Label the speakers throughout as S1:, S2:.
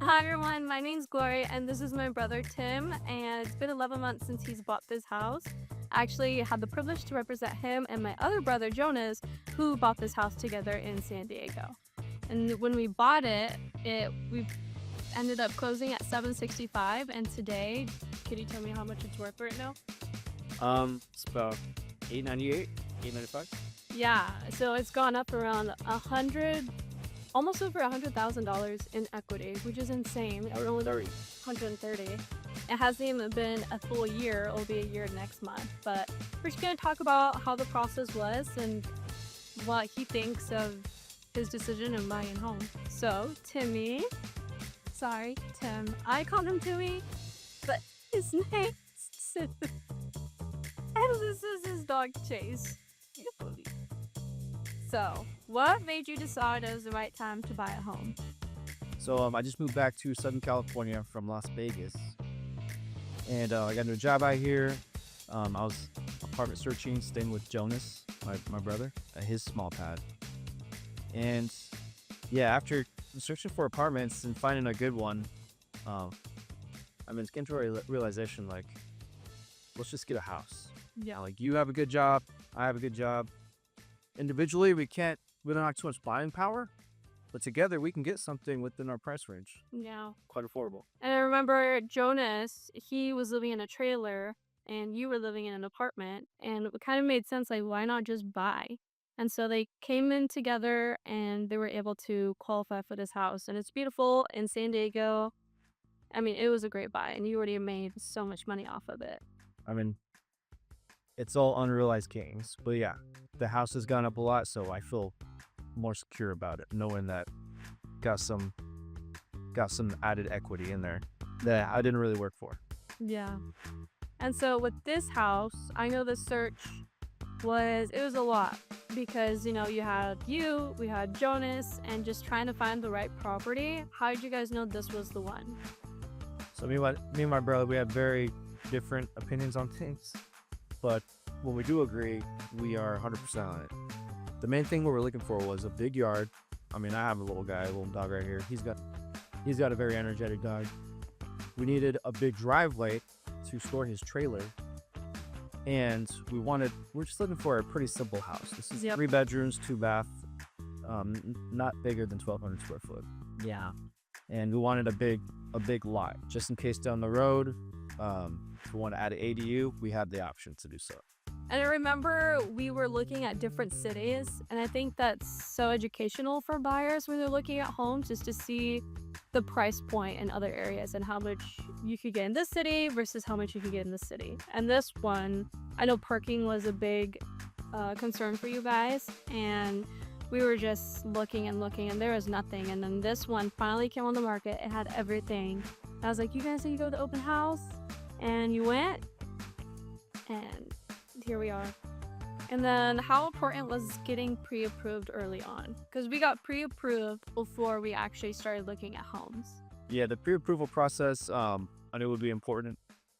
S1: Hi everyone, my name's Gloria and this is my brother Tim, and it's been 11 months since he's bought this house. I actually had the privilege to represent him and my other brother Jonas, who bought this house together in San Diego. And when we bought it, we ended up closing at 765, and today, can you tell me how much it's worth right now?
S2: It's about 898, 895.
S1: Yeah, so it's gone up around almost over $100,000 in equity, which is insane. We're only 130. It hasn't even been a full year. It'll be a year next month. But we're just gonna talk about how the process was and what he thinks of his decision in buying a home. So Tim, I called him Timmy, but his name's Sid. And this is his dog Chase. So, what made you decide it was the right time to buy a home?
S2: So I just moved back to Southern California from Las Vegas, and I got a new job out here. I was apartment searching, staying with Jonas, my brother, at his small pad. And yeah, after searching for apartments and finding a good one, I mean, it's getting to a realization, like, let's just get a house.
S1: Yeah.
S2: Like, you have a good job, I have a good job. Individually, we don't have too much buying power, but together we can get something within our price range.
S1: Yeah.
S2: Quite affordable.
S1: And I remember Jonas, he was living in a trailer and you were living in an apartment, and it kind of made sense, like, why not just buy? And so they came in together and they were able to qualify for this house. And it's beautiful in San Diego. I mean, it was a great buy, and you already made so much money off of it.
S2: I mean, it's all unrealized gains, but yeah, the house has gone up a lot, so I feel more secure about it, knowing that got some added equity in there that I didn't really work for.
S1: Yeah. And so with this house, I know the search was a lot because, we had Jonas, and just trying to find the right property. How did you guys know this was the one?
S2: So me and my brother, we have very different opinions on things, but when we do agree, we are 100% on it. The main thing we were looking for was a big yard. I mean, I have a little dog right here. He's got a very energetic dog. We needed a big driveway to store his trailer, and we're just looking for a pretty simple house. This is 3 bedrooms, 2 bath, not bigger than 1,200 square foot.
S1: Yeah.
S2: And we wanted a big lot, just in case down the road, if we want to add an ADU, we had the option to do so.
S1: And I remember we were looking at different cities, and I think that's so educational for buyers when they're looking at homes, just to see the price point in other areas and how much you could get in this city versus how much you could get in this city. And this one, I know parking was a big concern for you guys, and we were just looking and there was nothing. And then this one finally came on the market. It had everything. I was like, you guys need to go to the open house? And you went, and here we are. And then how important was getting pre-approved early on? Because we got pre-approved before we actually started looking at homes.
S2: Yeah, the pre-approval process, I knew would be important,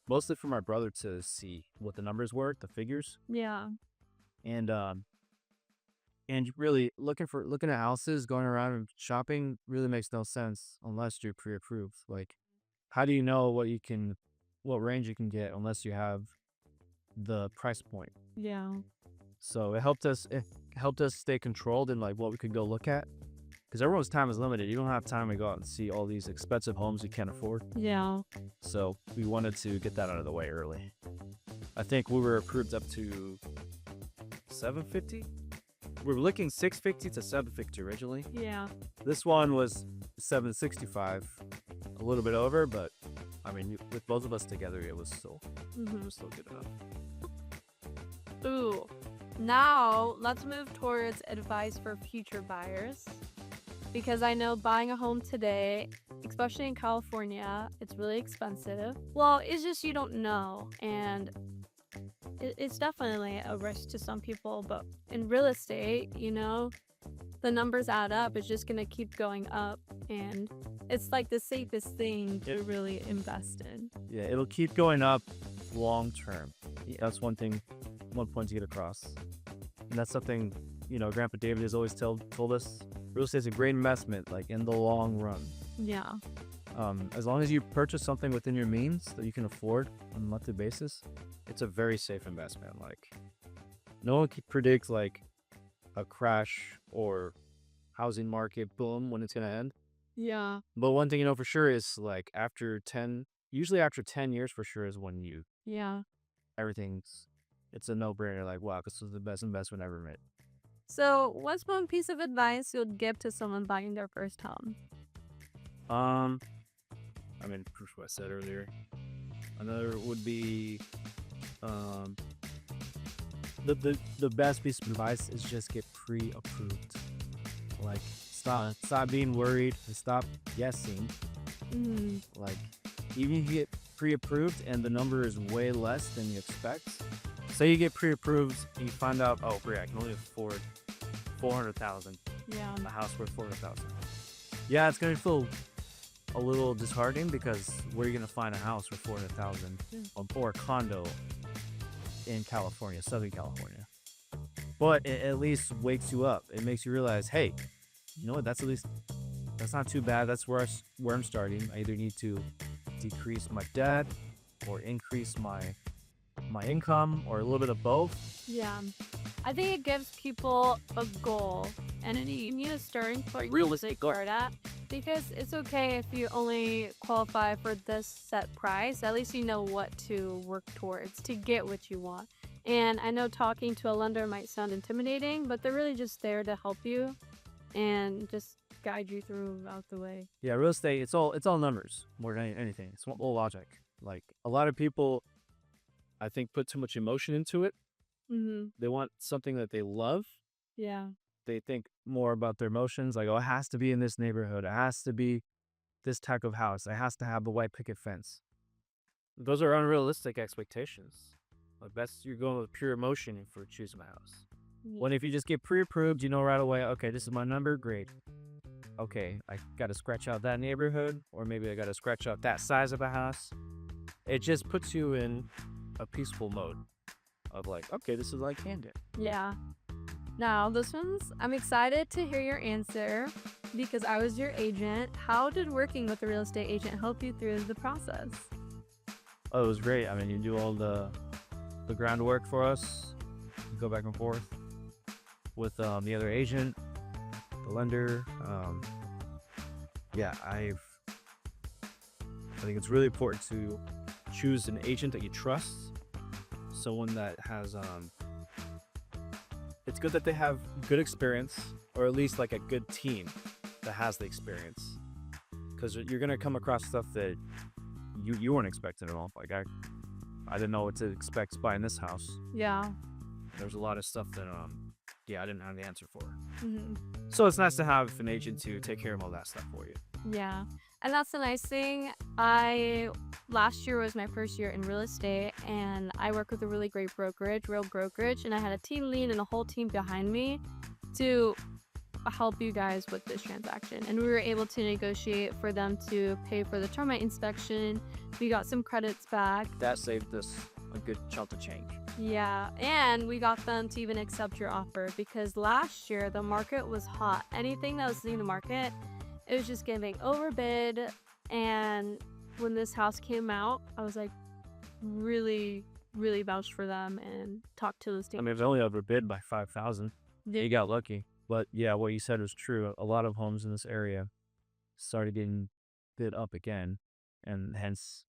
S2: mostly for my brother to see what the numbers were, the figures.
S1: Yeah.
S2: And really looking at houses, going around and shopping really makes no sense unless you're pre-approved. Like, how do you know what range you can get unless you have the price point?
S1: Yeah.
S2: So it helped us stay controlled in, like, what we could go look at, because everyone's time is limited. You don't have time to go out and see all these expensive homes you can't afford.
S1: Yeah.
S2: So we wanted to get that out of the way early. I think we were approved up to 750. We were looking 650 to 750 originally.
S1: Yeah.
S2: This one was 765, a little bit over, but I mean, with both of us together, it was still good enough.
S1: Ooh. Now let's move towards advice for future buyers, because I know buying a home today, especially in California, it's really expensive. Well, it's just you don't know, and it's definitely a risk to some people, but in real estate, the numbers add up. It's just gonna keep going up, and it's like the safest thing to really invest in.
S2: Yeah, it'll keep going up long term. That's one point to get across. And that's something, Grandpa David has always told us. Real estate's a great investment, like, in the long run.
S1: Yeah.
S2: As long as you purchase something within your means that you can afford on a monthly basis, it's a very safe investment. Like, no one can predict like a crash or housing market boom when it's gonna end.
S1: Yeah.
S2: But one thing you know for sure is like usually after 10 years for sure is when
S1: Yeah.
S2: it's a no brainer. Like, wow, this was the best investment I ever made.
S1: So, what's one piece of advice you'd give to someone buying their first home?
S2: Um, I mean, proof what I said earlier. Another would be um the best piece of advice is just get pre-approved. Like, stop being worried and stop guessing.
S1: Mm,
S2: Like, even if you get pre-approved and the number is way less than you expect, say you get pre-approved and you find out, oh, great, I can only afford 400,000,
S1: yeah.
S2: a house worth 400,000. Yeah, it's gonna feel a little disheartening because where are you gonna find a house for 400,000 or a condo in California, Southern California? But it at least wakes you up. It makes you realize, hey, you know what? That's not too bad. That's where I'm starting. I either need to decrease my debt or increase my income or a little bit of both.
S1: Yeah. I think it gives people a goal and you need a starting point realistic start at, because it's okay if you only qualify for this set price. At least you know what to work towards to get what you want. And I know talking to a lender might sound intimidating, but they're really just there to help you and just guide you throughout the way.
S2: Yeah, real estate, it's all numbers more than anything. It's all logic. Like, a lot of people, I think, put too much emotion into it.
S1: Mm-hmm.
S2: They want something that they love.
S1: Yeah.
S2: They think more about their emotions. Like, oh, it has to be in this neighborhood. It has to be this type of house. It has to have the white picket fence. Those are unrealistic expectations. Like, you're going with pure emotion for choosing a house. When if you just get pre-approved, you know right away, okay, this is my number, great. Okay, I got to scratch out that neighborhood, or maybe I got to scratch out that size of a house. It just puts you in a peaceful mode of like, okay, this is what I can do.
S1: Yeah. Now, I'm excited to hear your answer because I was your agent. How did working with a real estate agent help you through the process?
S2: Oh, it was great. I mean, you do all the groundwork for us. You go back and forth with the other agent, the lender. Yeah, I think it's really important to choose an agent that you trust, someone that has it's good that they have good experience, or at least like a good team that has the experience, because you're gonna come across stuff that you weren't expecting at all. Like, I didn't know what to expect buying this house.
S1: Yeah.
S2: There's a lot of stuff that I didn't have the answer for.
S1: Mm-hmm.
S2: So it's nice to have an agent to take care of all that stuff for you.
S1: Yeah. And that's the nice thing. Last year was my first year in real estate, and I work with a really great real brokerage, and I had a team lead and a whole team behind me to help you guys with this transaction. And we were able to negotiate for them to pay for the termite inspection. We got some credits back.
S2: That saved us a good chunk of change.
S1: Yeah, and we got them to even accept your offer because last year the market was hot. Anything that was in the market, it was just getting overbid. And when this house came out, I was like, really, really vouched for them and talked to the state.
S2: I mean, it was only overbid by 5,000.
S1: Yeah.
S2: You got lucky. But yeah, what you said was true. A lot of homes in this area started getting bid up again, and hence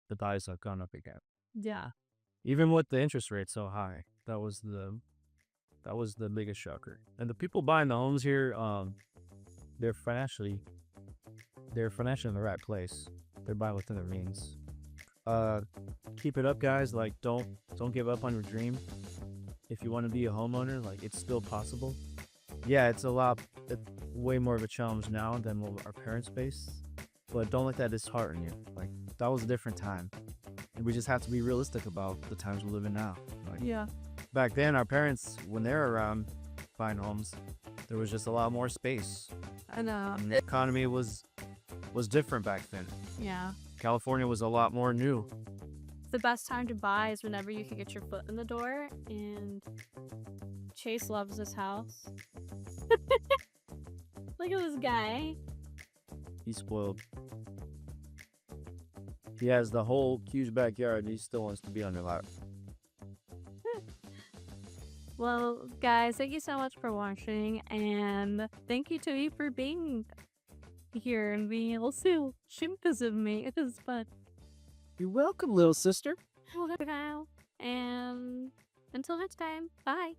S2: the values have gone up again.
S1: Yeah.
S2: Even with the interest rate so high, that was the biggest shocker. And the people buying the homes here, they're financially in the right place. They're buying within their means. Keep it up, guys. Like, don't give up on your dream. If you want to be a homeowner, like, it's still possible. Yeah, it's way more of a challenge now than what our parents faced. But don't let that dishearten you. Like, that was a different time. And we just have to be realistic about the times we live in now. Like,
S1: Yeah.
S2: back then, our parents, when they were around buying homes, there was just a lot more space.
S1: And
S2: The economy was different back then.
S1: yeah.
S2: California was a lot more new.
S1: The best time to buy is whenever you can get your foot in the door, and Chase loves this house. Look at this guy.
S2: He's spoiled. He has the whole Q's backyard and he still wants to be on your lap.
S1: Well, guys, thank you so much for watching, and thank you to you for being here and being able to chimpas of me. It was fun.
S2: You're welcome, little sister.
S1: And until next time, bye.